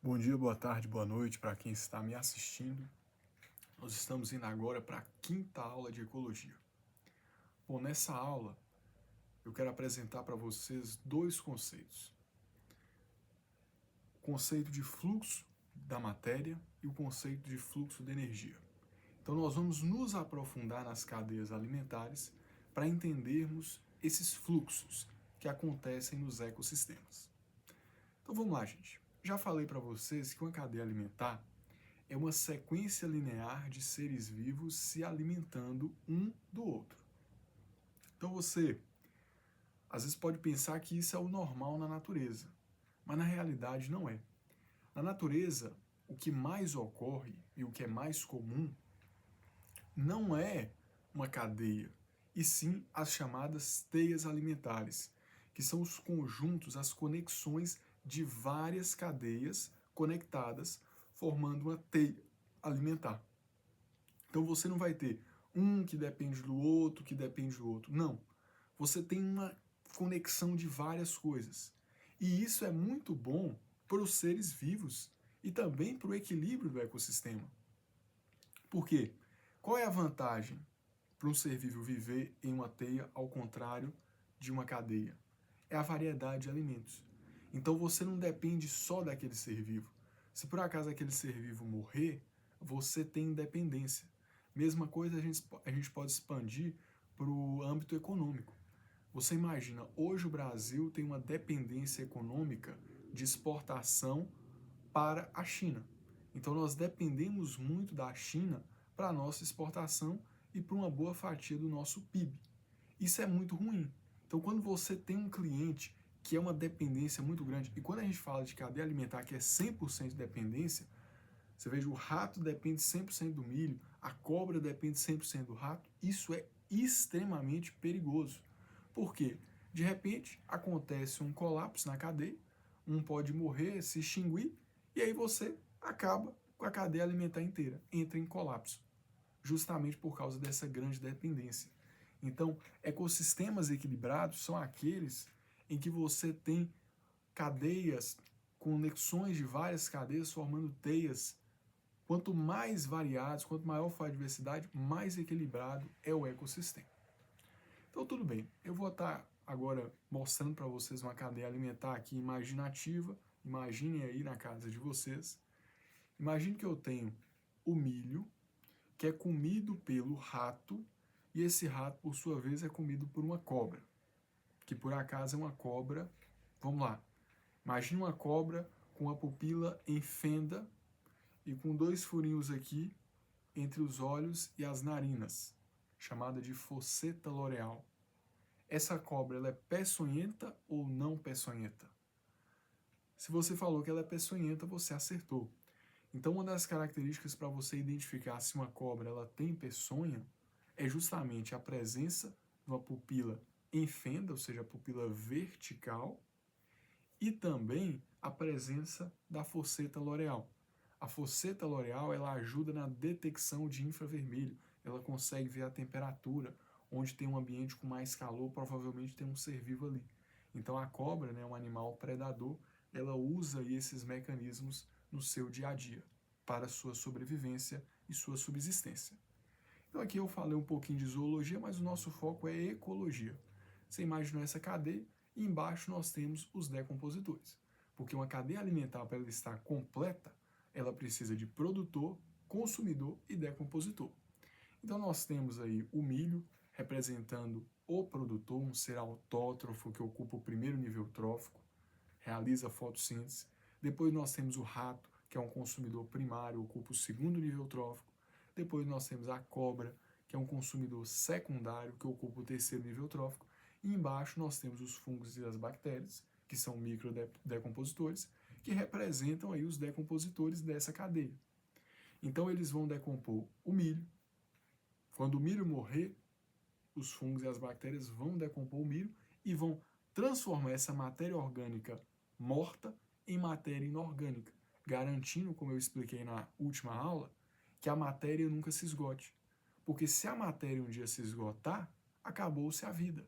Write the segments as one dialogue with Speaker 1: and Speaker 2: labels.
Speaker 1: Bom dia, boa tarde, boa noite para quem está me assistindo. Nós estamos indo agora para a quinta aula de ecologia. Bom, nessa aula eu quero apresentar para vocês dois conceitos. O conceito de fluxo da matéria e o conceito de fluxo de energia. Então nós vamos nos aprofundar nas cadeias alimentares para entendermos esses fluxos que acontecem nos ecossistemas. Então vamos lá, gente. Já falei para vocês que uma cadeia alimentar é uma sequência linear de seres vivos se alimentando um do outro. Então você, às vezes, pode pensar que isso é o normal na natureza, mas na realidade não é. Na natureza, o que mais ocorre e o que é mais comum não é uma cadeia, e sim as chamadas teias alimentares, que são os conjuntos, as conexões de várias cadeias conectadas, formando uma teia alimentar. Então você não vai ter um que depende do outro, que depende do outro. Não. Você tem uma conexão de várias coisas. E isso é muito bom para os seres vivos e também para o equilíbrio do ecossistema. Por quê? Qual é a vantagem para um ser vivo viver em uma teia ao contrário de uma cadeia? É a variedade de alimentos. Então você não depende só daquele ser vivo. Se por acaso aquele ser vivo morrer, você tem independência. Mesma coisa a gente pode expandir para o âmbito econômico. Você imagina, hoje o Brasil tem uma dependência econômica de exportação para a China. Então nós dependemos muito da China para a nossa exportação e para uma boa fatia do nosso PIB. Isso é muito ruim. Então quando você tem um cliente que é uma dependência muito grande, e quando a gente fala de cadeia alimentar que é 100% de dependência, você veja, o rato depende 100% do milho, a cobra depende 100% do rato, isso é extremamente perigoso. Por quê? De repente acontece um colapso na cadeia, um pode morrer, se extinguir, e aí você acaba com a cadeia alimentar inteira, entra em colapso, justamente por causa dessa grande dependência. Então, ecossistemas equilibrados são aqueles em que você tem cadeias, conexões de várias cadeias formando teias. Quanto mais variados, quanto maior for a diversidade, mais equilibrado é o ecossistema. Então, tudo bem. Eu vou estar agora mostrando para vocês uma cadeia alimentar aqui imaginativa. Imaginem aí na casa de vocês. Imagine que eu tenho o milho, que é comido pelo rato, e esse rato, por sua vez, é comido por uma cobra, que por acaso é uma cobra. Vamos lá. Imagine uma cobra com a pupila em fenda e com dois furinhos aqui entre os olhos e as narinas, chamada de fosseta loreal. Essa cobra ela é peçonhenta ou não peçonhenta? Se você falou que ela é peçonhenta, você acertou. Então, uma das características para você identificar se uma cobra ela tem peçonha é justamente a presença de uma pupila em fenda, ou seja, a pupila vertical, e também a presença da fosseta loreal. A fosseta loreal ela ajuda na detecção de infravermelho, ela consegue ver a temperatura, onde tem um ambiente com mais calor, provavelmente tem um ser vivo ali. Então a cobra, né, um animal predador, ela usa esses mecanismos no seu dia a dia para sua sobrevivência e sua subsistência. Então aqui eu falei um pouquinho de zoologia, mas o nosso foco é ecologia. Você imaginou essa cadeia e embaixo nós temos os decompositores. Porque uma cadeia alimentar, para ela estar completa, ela precisa de produtor, consumidor e decompositor. Então nós temos aí o milho representando o produtor, um ser autótrofo que ocupa o primeiro nível trófico, realiza a fotossíntese. Depois nós temos o rato, que é um consumidor primário, ocupa o segundo nível trófico. Depois nós temos a cobra, que é um consumidor secundário, que ocupa o terceiro nível trófico. E embaixo nós temos os fungos e as bactérias, que são microdecompositores, que representam aí os decompositores dessa cadeia. Então eles vão decompor o milho. Quando o milho morrer, os fungos e as bactérias vão decompor o milho e vão transformar essa matéria orgânica morta em matéria inorgânica, garantindo, como eu expliquei na última aula, que a matéria nunca se esgote. Porque se a matéria um dia se esgotar, acabou-se a vida.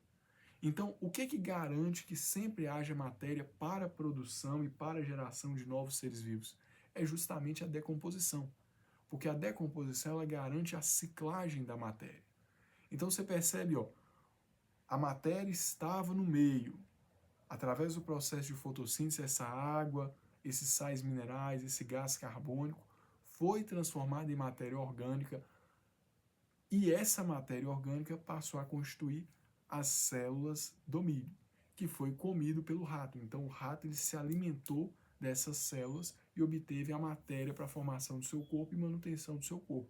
Speaker 1: Então, o que garante que sempre haja matéria para a produção e para a geração de novos seres vivos? É justamente a decomposição. Porque a decomposição ela garante a ciclagem da matéria. Então você percebe, ó, a matéria estava no meio. Através do processo de fotossíntese, essa água, esses sais minerais, esse gás carbônico foi transformada em matéria orgânica e essa matéria orgânica passou a constituir as células do milho, que foi comido pelo rato. Então o rato ele se alimentou dessas células e obteve a matéria para a formação do seu corpo e manutenção do seu corpo.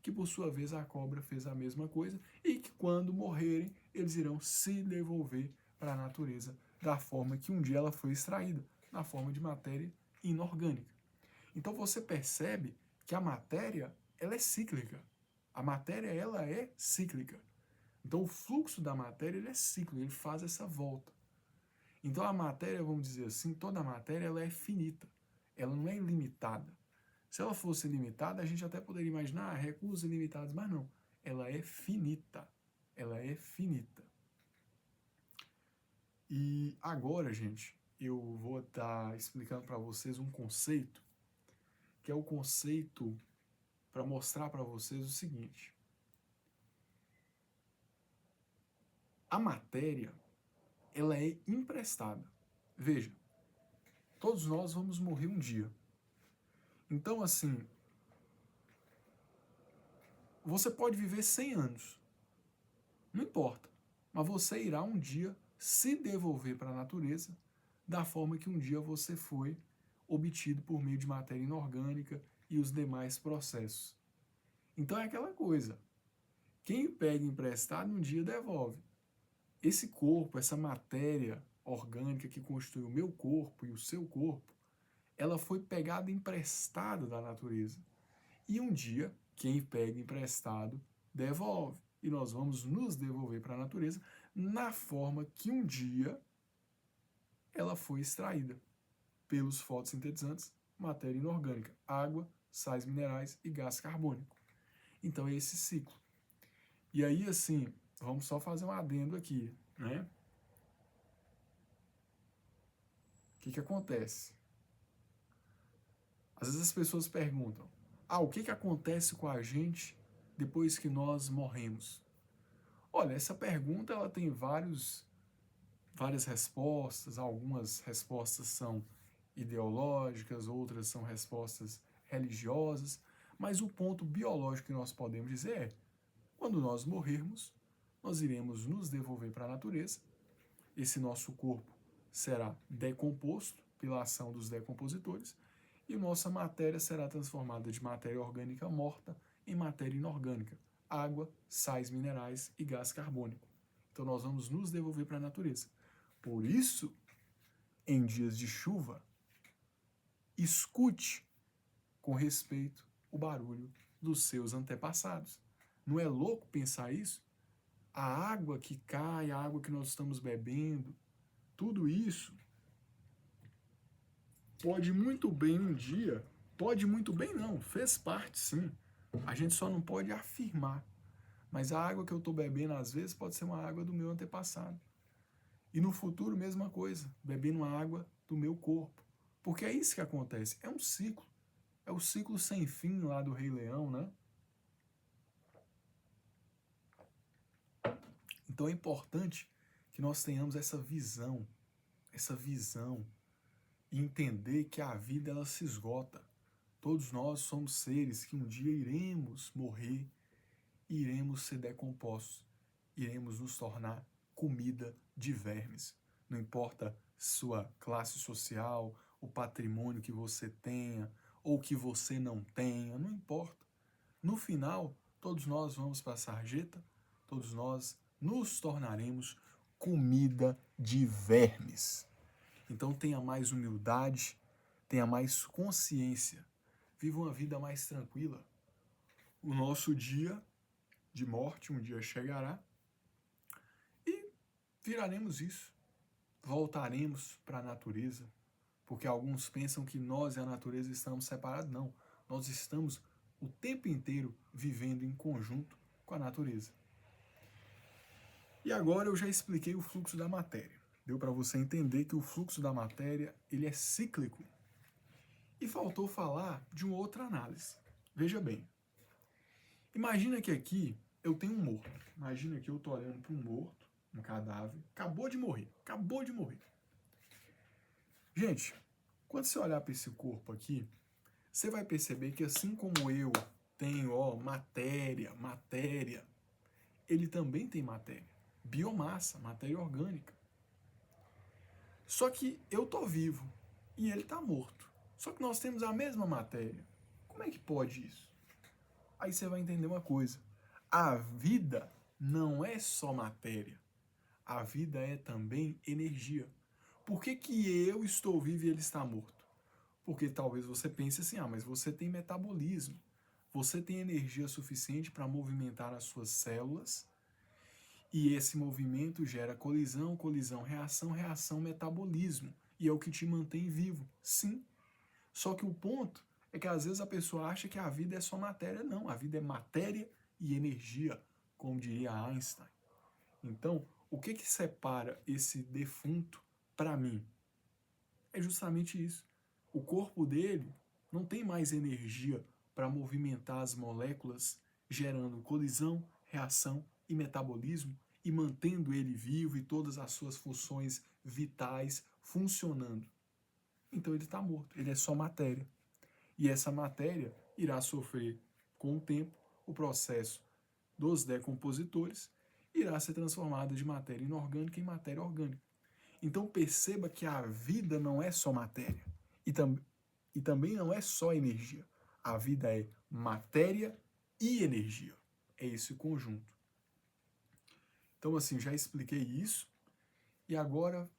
Speaker 1: Que por sua vez a cobra fez a mesma coisa e que quando morrerem eles irão se devolver para a natureza da forma que um dia ela foi extraída, na forma de matéria inorgânica. Então você percebe que a matéria ela é cíclica. A matéria ela é cíclica. Então o fluxo da matéria ele é cíclico, ele faz essa volta. Então a matéria, vamos dizer assim, toda a matéria ela é finita, ela não é ilimitada. Se ela fosse limitada, a gente até poderia imaginar recursos ilimitados, mas não. Ela é finita. Ela é finita. E agora, gente, eu vou estar explicando para vocês um conceito, que é o conceito para mostrar para vocês o seguinte. A matéria, ela é emprestada. Veja, todos nós vamos morrer um dia. Então, assim, você pode viver 100 anos. Não importa. Mas você irá um dia se devolver para a natureza da forma que um dia você foi obtido por meio de matéria inorgânica e os demais processos. Então é aquela coisa. Quem pega emprestado um dia devolve. Esse corpo, essa matéria orgânica que constitui o meu corpo e o seu corpo, ela foi pegada emprestada da natureza. E um dia, quem pega emprestado devolve. E nós vamos nos devolver para a natureza na forma que um dia ela foi extraída pelos fotossintetizantes, matéria inorgânica, água, sais minerais e gás carbônico. Então é esse ciclo. E aí, assim, vamos só fazer um adendo aqui, né? O que acontece? Às vezes as pessoas perguntam, o que acontece com a gente depois que nós morremos? Olha, essa pergunta ela tem várias respostas, algumas respostas são ideológicas, outras são respostas religiosas, mas o ponto biológico que nós podemos dizer é, quando nós morrermos, nós iremos nos devolver para a natureza, esse nosso corpo será decomposto pela ação dos decompositores e nossa matéria será transformada de matéria orgânica morta em matéria inorgânica, água, sais minerais e gás carbônico. Então nós vamos nos devolver para a natureza. Por isso, em dias de chuva, escute com respeito o barulho dos seus antepassados. Não é louco pensar isso? A água que cai, a água que nós estamos bebendo, tudo isso pode muito bem um dia, pode muito bem não, fez parte sim. A gente só não pode afirmar. Mas a água que eu estou bebendo às vezes pode ser uma água do meu antepassado. E no futuro, mesma coisa, bebendo a água do meu corpo. Porque é isso que acontece, é um ciclo. É o ciclo sem fim lá do Rei Leão, né? Então é importante que nós tenhamos essa visão e entender que a vida ela se esgota. Todos nós somos seres que um dia iremos morrer, iremos ser decompostos, iremos nos tornar comida de vermes. Não importa sua classe social, o patrimônio que você tenha ou que você não tenha, não importa. No final, todos nós vamos para a sarjeta, todos nós nos tornaremos comida de vermes. Então tenha mais humildade, tenha mais consciência, viva uma vida mais tranquila. O nosso dia de morte um dia chegará e viraremos isso. Voltaremos para a natureza, porque alguns pensam que nós e a natureza estamos separados. Não, nós estamos o tempo inteiro vivendo em conjunto com a natureza. E agora eu já expliquei o fluxo da matéria. Deu para você entender que o fluxo da matéria ele é cíclico. E faltou falar de uma outra análise. Veja bem. Imagina que aqui eu tenho um morto. Imagina que eu estou olhando para um morto, um cadáver, acabou de morrer. Acabou de morrer. Gente, quando você olhar para esse corpo aqui, você vai perceber que assim como eu tenho, matéria, ele também tem matéria. Biomassa, matéria orgânica. Só que eu tô vivo e ele tá morto. Só que nós temos a mesma matéria. Como é que pode isso? Aí você vai entender uma coisa. A vida não é só matéria. A vida é também energia. Por que que eu estou vivo e ele está morto? Porque talvez você pense assim, mas você tem metabolismo. Você tem energia suficiente para movimentar as suas células e esse movimento gera colisão, colisão, reação, reação, metabolismo. E é o que te mantém vivo. Sim. Só que o ponto é que às vezes a pessoa acha que a vida é só matéria. Não, a vida é matéria e energia, como diria Einstein. Então, o que que separa esse defunto para mim? É justamente isso. O corpo dele não tem mais energia para movimentar as moléculas, gerando colisão, reação e metabolismo e mantendo ele vivo e todas as suas funções vitais funcionando. Então ele está morto, ele é só matéria. E essa matéria irá sofrer, com o tempo, o processo dos decompositores, irá ser transformada de matéria inorgânica em matéria orgânica. Então perceba que a vida não é só matéria e também não é só energia. A vida é matéria e energia. É esse conjunto. Então, assim, já expliquei isso e agora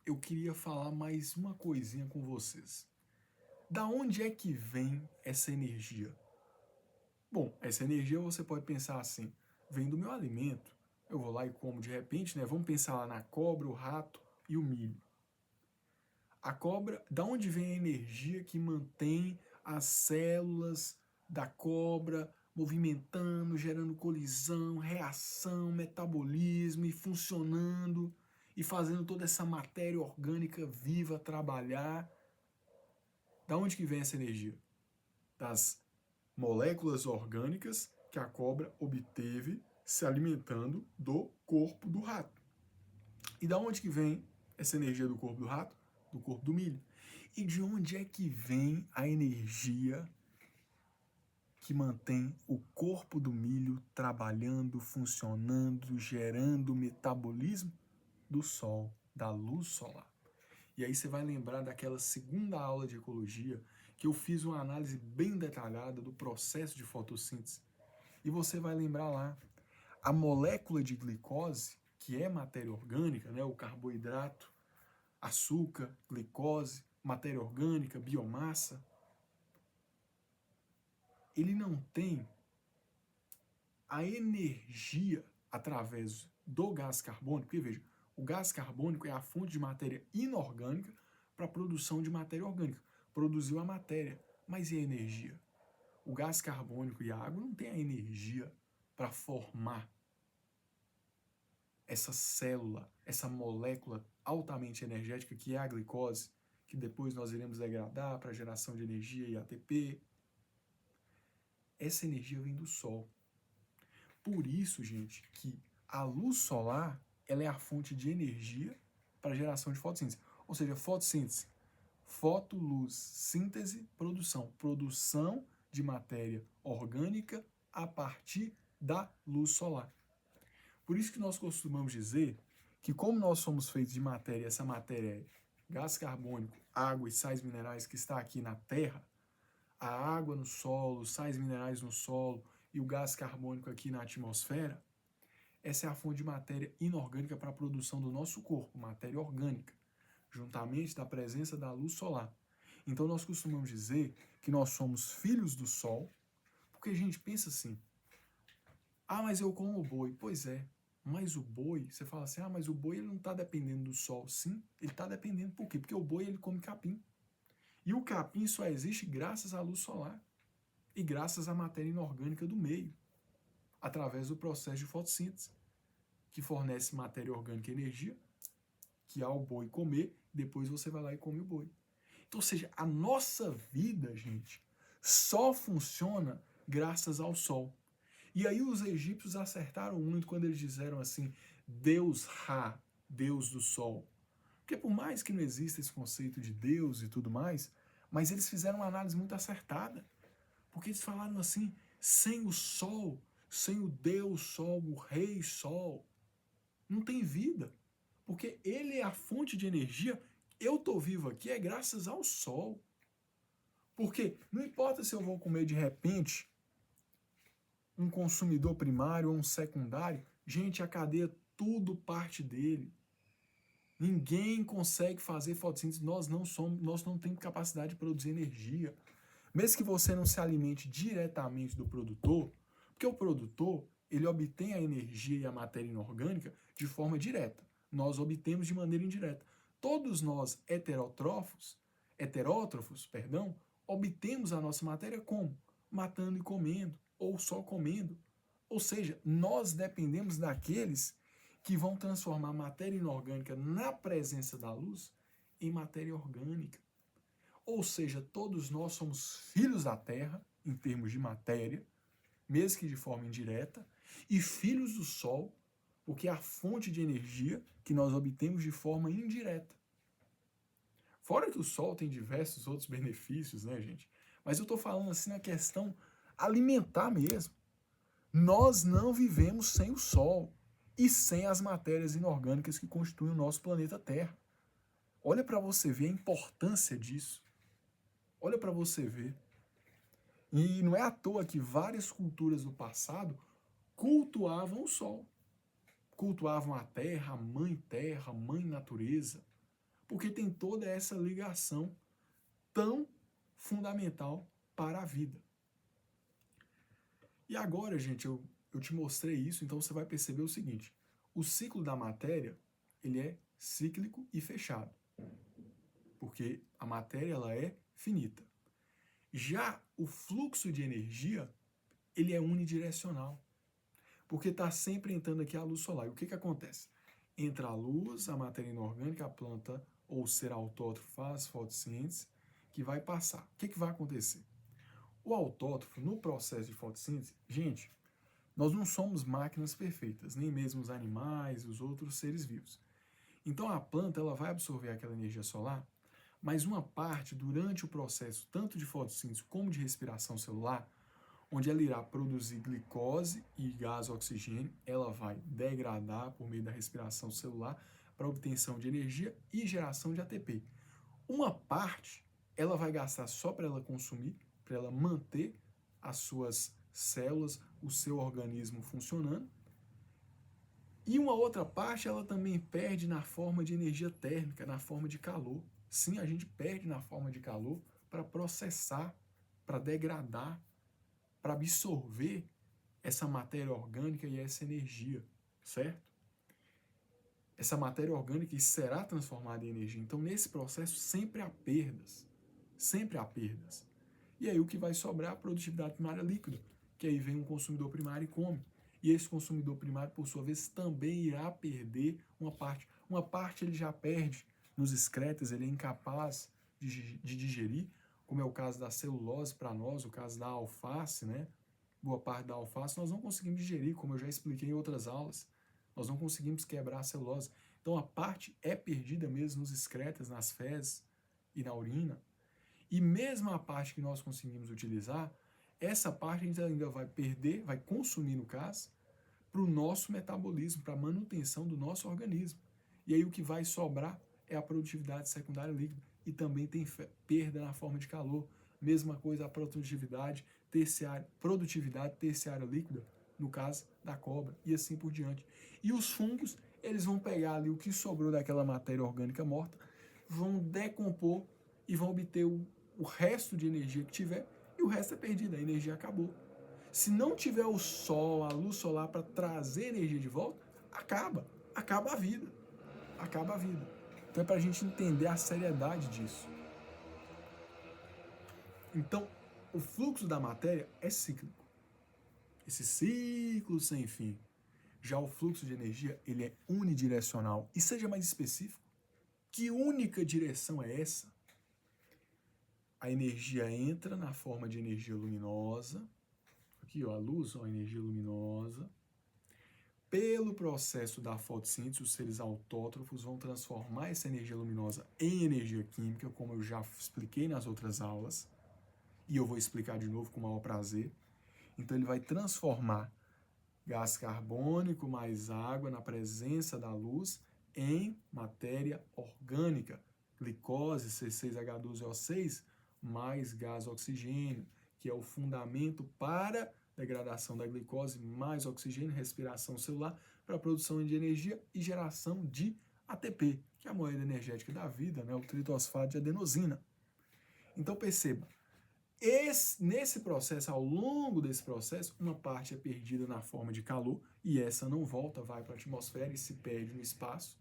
Speaker 1: eu queria falar mais uma coisinha com vocês. Da onde é que vem essa energia? Bom, essa energia você pode pensar assim, vem do meu alimento. Eu vou lá e como de repente, né? Vamos pensar lá na cobra, o rato e o milho. A cobra, da onde vem a energia que mantém as células da cobra movimentando, gerando colisão, reação, metabolismo e funcionando e fazendo toda essa matéria orgânica viva trabalhar? Da onde que vem essa energia? Das moléculas orgânicas que a cobra obteve se alimentando do corpo do rato. E da onde que vem essa energia do corpo do rato? Do corpo do milho. E de onde é que vem a energia que mantém o corpo do milho trabalhando, funcionando, gerando metabolismo? Do sol, da luz solar. E aí você vai lembrar daquela segunda aula de ecologia que eu fiz uma análise bem detalhada do processo de fotossíntese. E você vai lembrar lá, a molécula de glicose, que é matéria orgânica, né, o carboidrato, açúcar, glicose, matéria orgânica, biomassa, ele não tem a energia através do gás carbônico. Porque veja, o gás carbônico é a fonte de matéria inorgânica para a produção de matéria orgânica. Produziu a matéria, mas e a energia? O gás carbônico e a água não tem a energia para formar essa célula, essa molécula altamente energética que é a glicose, que depois nós iremos degradar para a geração de energia e ATP. Essa energia vem do Sol. Por isso, gente, que a luz solar ela é a fonte de energia para a geração de fotossíntese. Ou seja, fotossíntese, fotoluz, síntese, produção. Produção de matéria orgânica a partir da luz solar. Por isso que nós costumamos dizer que como nós somos feitos de matéria, essa matéria é gás carbônico, água e sais minerais que está aqui na Terra, a água no solo, os sais minerais no solo e o gás carbônico aqui na atmosfera, essa é a fonte de matéria inorgânica para a produção do nosso corpo, matéria orgânica, juntamente da presença da luz solar. Então nós costumamos dizer que nós somos filhos do sol, porque a gente pensa assim, mas eu como boi. Pois é, mas o boi, você fala assim, mas o boi ele não está dependendo do sol. Sim, ele está dependendo por quê? Porque o boi ele come capim. E o capim só existe graças à luz solar e graças à matéria inorgânica do meio, através do processo de fotossíntese, que fornece matéria orgânica e energia, que há o boi comer, depois você vai lá e come o boi. Então, ou seja, a nossa vida, gente, só funciona graças ao sol. E aí os egípcios acertaram muito quando eles disseram assim, Deus Ra, Deus do sol. Porque por mais que não exista esse conceito de Deus e tudo mais, mas eles fizeram uma análise muito acertada. Porque eles falaram assim, sem o sol, sem o Deus Sol, o Rei Sol, não tem vida. Porque ele é a fonte de energia. Eu estou vivo aqui é graças ao sol. Porque não importa se eu vou comer de repente um consumidor primário ou um secundário, gente, a cadeia tudo parte dele. Ninguém consegue fazer fotossíntese, nós não temos capacidade de produzir energia. Mesmo que você não se alimente diretamente do produtor, porque o produtor, ele obtém a energia e a matéria inorgânica de forma direta. Nós obtemos de maneira indireta. Todos nós heterótrofos, obtemos a nossa matéria como? Matando e comendo, ou só comendo. Ou seja, nós dependemos daqueles que vão transformar matéria inorgânica na presença da luz em matéria orgânica. Ou seja, todos nós somos filhos da Terra, em termos de matéria, mesmo que de forma indireta, e filhos do Sol, porque é a fonte de energia que nós obtemos de forma indireta. Fora que o Sol tem diversos outros benefícios, né, gente? Mas eu estou falando assim na questão alimentar mesmo. Nós não vivemos sem o Sol e sem as matérias inorgânicas que constituem o nosso planeta Terra. Olha para você ver a importância disso. Olha para você ver. E não é à toa que várias culturas do passado cultuavam o Sol. Cultuavam a Terra, a mãe natureza. Porque tem toda essa ligação tão fundamental para a vida. E agora, gente, eu te mostrei isso, então você vai perceber o seguinte. O ciclo da matéria, ele é cíclico e fechado. Porque a matéria, ela é finita. Já o fluxo de energia, ele é unidirecional. Porque está sempre entrando aqui a luz solar. E o que acontece? Entra a luz, a matéria inorgânica, a planta ou o ser autótrofo faz fotossíntese, que vai passar. O que vai acontecer? O autótrofo, no processo de fotossíntese, gente, nós não somos máquinas perfeitas, nem mesmo os animais, os outros seres vivos. Então a planta ela vai absorver aquela energia solar, mas uma parte, durante o processo tanto de fotossíntese como de respiração celular, onde ela irá produzir glicose e gás oxigênio, ela vai degradar por meio da respiração celular para obtenção de energia e geração de ATP. Uma parte ela vai gastar só para ela consumir, para ela manter as suas células, o seu organismo funcionando. E uma outra parte ela também perde na forma de energia térmica, na forma de calor. Sim, a gente perde na forma de calor para processar, para degradar, para absorver essa matéria orgânica e essa energia, certo? Essa matéria orgânica será transformada em energia. Então, nesse processo, sempre há perdas. Sempre há perdas. E aí o que vai sobrar é a produtividade primária líquida, que aí vem um consumidor primário e come. E esse consumidor primário, por sua vez, também irá perder uma parte. Uma parte ele já perde nos excretas, ele é incapaz de digerir, como é o caso da celulose para nós, o caso da alface, né? Boa parte da alface nós não conseguimos digerir, como eu já expliquei em outras aulas. Nós não conseguimos quebrar a celulose. Então a parte é perdida mesmo nos excretas, nas fezes e na urina. E mesmo a parte que nós conseguimos utilizar, essa parte a gente ainda vai perder, vai consumir no caso, para o nosso metabolismo, para a manutenção do nosso organismo. E aí o que vai sobrar é a produtividade secundária líquida. E também tem perda na forma de calor. Mesma coisa a produtividade terciária líquida, no caso da cobra, e assim por diante. E os fungos, eles vão pegar ali o que sobrou daquela matéria orgânica morta, vão decompor e vão obter o resto de energia que tiver, e o resto é perdido, a energia acabou. Se não tiver o sol, a luz solar para trazer energia de volta, acaba a vida. Acaba a vida. Então é para a gente entender a seriedade disso. Então, o fluxo da matéria é cíclico. Esse ciclo sem fim. Já o fluxo de energia, ele é unidirecional. E seja mais específico, que única direção é essa? A energia entra na forma de energia luminosa. Aqui, ó, a luz, ó, a energia luminosa. Pelo processo da fotossíntese, os seres autótrofos vão transformar essa energia luminosa em energia química, como eu já expliquei nas outras aulas, e eu vou explicar de novo com o maior prazer. Então, ele vai transformar gás carbônico mais água na presença da luz em matéria orgânica, glicose, C6H12O6, mais gás oxigênio, que é o fundamento para degradação da glicose, mais oxigênio, respiração celular, para a produção de energia e geração de ATP, que é a moeda energética da vida, né? O tritosfato de adenosina. Então perceba, nesse processo, ao longo desse processo, uma parte é perdida na forma de calor, e essa não volta, vai para a atmosfera e se perde no espaço.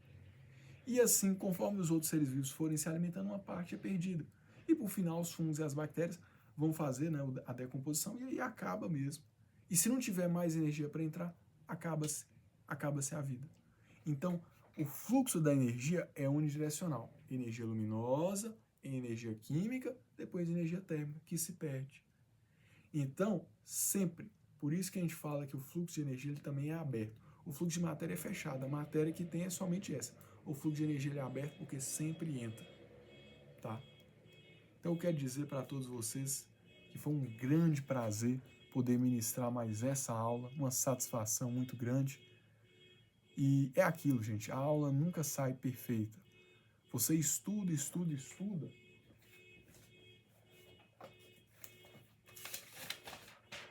Speaker 1: E assim, conforme os outros seres vivos forem se alimentando, uma parte é perdida. E por final, os fungos e as bactérias vão fazer, né, a decomposição, e aí acaba mesmo. E se não tiver mais energia para entrar, acaba-se a vida. Então, o fluxo da energia é unidirecional. Energia luminosa, energia química, depois energia térmica, que se perde. Então, sempre, por isso que a gente fala que o fluxo de energia ele também é aberto. O fluxo de matéria é fechado, a matéria que tem é somente essa. O fluxo de energia ele é aberto porque sempre entra, tá? Então eu quero dizer para todos vocês que foi um grande prazer poder ministrar mais essa aula, uma satisfação muito grande. E é aquilo, gente, a aula nunca sai perfeita. Você estuda, estuda, estuda.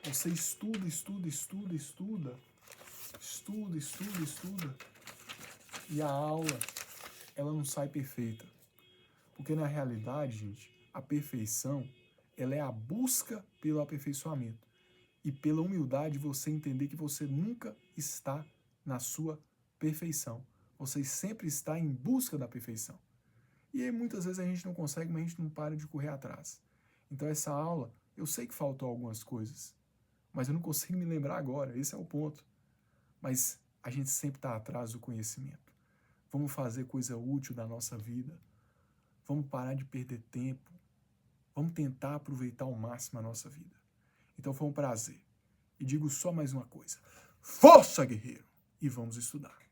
Speaker 1: Você estuda, estuda, estuda, estuda. Estuda, estuda, estuda. E a aula, ela não sai perfeita. Porque na realidade, gente, a perfeição, ela é a busca pelo aperfeiçoamento. E pela humildade você entender que você nunca está na sua perfeição. Você sempre está em busca da perfeição. E aí muitas vezes a gente não consegue, mas a gente não para de correr atrás. Então essa aula, eu sei que faltou algumas coisas, mas eu não consigo me lembrar agora, esse é o ponto. Mas a gente sempre está atrás do conhecimento. Vamos fazer coisa útil da nossa vida. Vamos parar de perder tempo. Vamos tentar aproveitar ao máximo a nossa vida. Então foi um prazer. E digo só mais uma coisa. Força, guerreiro! E vamos estudar.